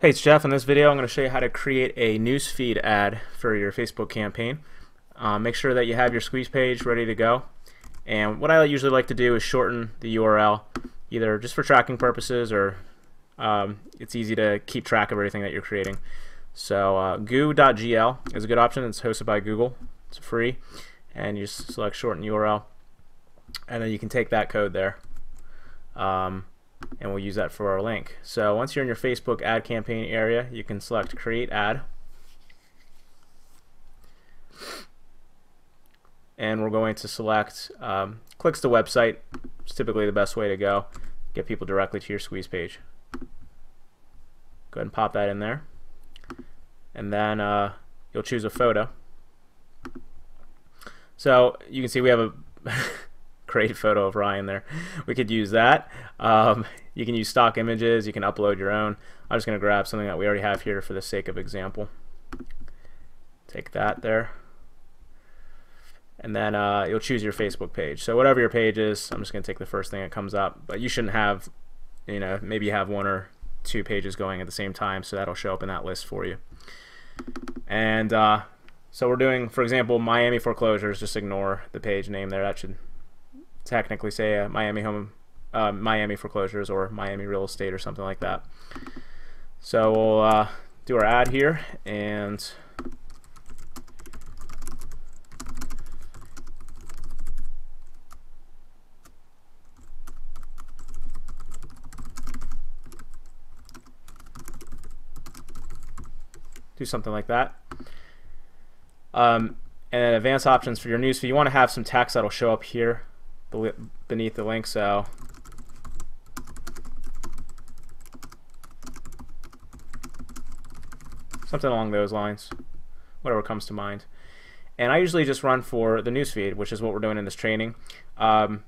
Hey, it's Jeff. In this video, I'm going to show you how to create a newsfeed ad for your Facebook campaign. Make sure that you have your squeeze page ready to go. And what I usually like to do is shorten the URL, either just for tracking purposes or it's easy to keep track of everything that you're creating. So goo.gl is a good option. It's hosted by Google. It's free. And you just select shorten URL. And then you can take that code there. And we'll use that for our link. So once you're in your Facebook ad campaign area, you can select create ad, and we're going to select clicks to website. It's typically the best way to go, get people directly to your squeeze page. Go ahead and pop that in there, and then you'll choose a photo. So you can see we have a great photo of Ryan there. We could use that. You can use stock images. You can upload your own. I'm just going to grab something that we already have here for the sake of example. Take that there. And then you'll choose your Facebook page. So whatever your page is, I'm just going to take the first thing that comes up. But you shouldn't have, maybe you have one or two pages going at the same time, so that'll show up in that list for you. And so we're doing, for example, Miami foreclosures. Just ignore the page name there. That should technically say Miami foreclosures or Miami real estate or something like that. So we'll do our ad here and do something like that. And advanced options for your newsfeed. You want to have some text that'll show up here beneath the link, so something along those lines, whatever comes to mind. And I usually just run for the newsfeed, which is what we're doing in this training. It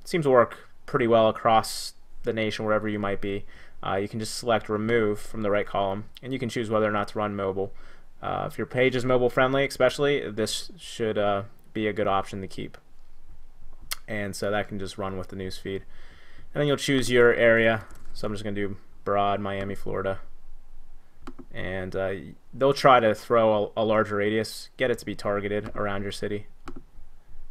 seems to work pretty well across the nation, wherever you might be. You can just select remove from the right column, and you can choose whether or not to run mobile. If your page is mobile friendly, especially, this should be a good option to keep. And so that can just run with the newsfeed. And then you'll choose your area. So I'm just going to do broad Miami, Florida. And they'll try to throw a larger radius, get it to be targeted around your city,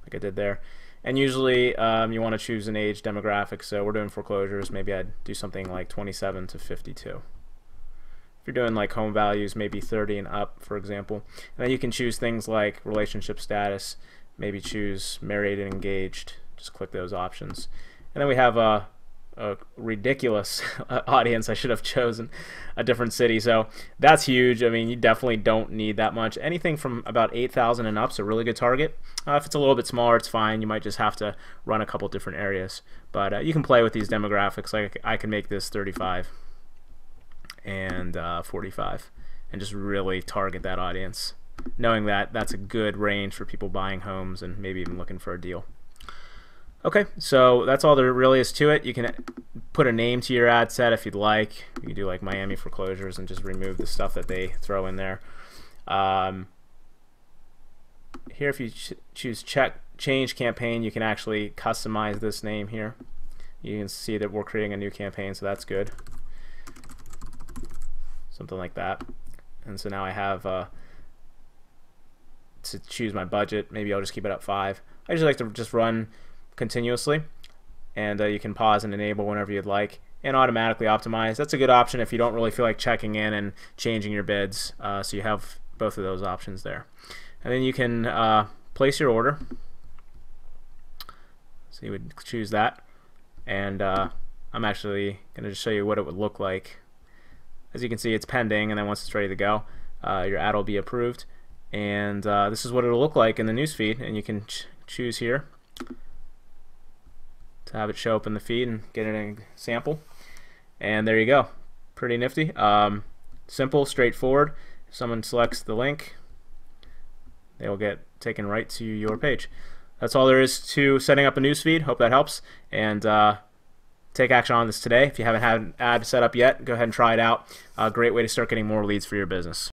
like I did there. And usually you want to choose an age demographic. So we're doing foreclosures. Maybe I'd do something like 27 to 52. If you're doing like home values, maybe 30 and up, for example. And then you can choose things like relationship status. Maybe choose married and engaged. Just click those options. And then we have a ridiculous audience. I should have chosen a different city. So that's huge. I mean, you definitely don't need that much. Anything from about 8,000 and up is a really good target. If it's a little bit smaller, it's fine. You might just have to run a couple different areas. But you can play with these demographics. Like I can make this 35 and 45 and just really target that audience, knowing that that's a good range for people buying homes and maybe even looking for a deal. Okay, so that's all there really is to it. You can put a name to your ad set if you'd like. You can do like Miami foreclosures and just remove the stuff that they throw in there. Here, if you choose change campaign, you can actually customize this name here. You can see that we're creating a new campaign, so that's good. Something like that. And so now I have to choose my budget. Maybe I'll just keep it at 5. I usually like to just run continuously, and you can pause and enable whenever you'd like, and automatically optimize. That's a good option if you don't really feel like checking in and changing your bids, so you have both of those options there. And then you can place your order, so you would choose that, and I'm actually going to just show you what it would look like. As you can see, it's pending, and then once it's ready to go, your ad will be approved, and this is what it'll look like in the newsfeed. And you can choose here to have it show up in the feed and get an example. And there you go. Pretty nifty. Simple, straightforward. If someone selects the link, they will get taken right to your page. That's all there is to setting up a newsfeed. Hope that helps. And take action on this today. If you haven't had an ad set up yet, go ahead and try it out. A great way to start getting more leads for your business.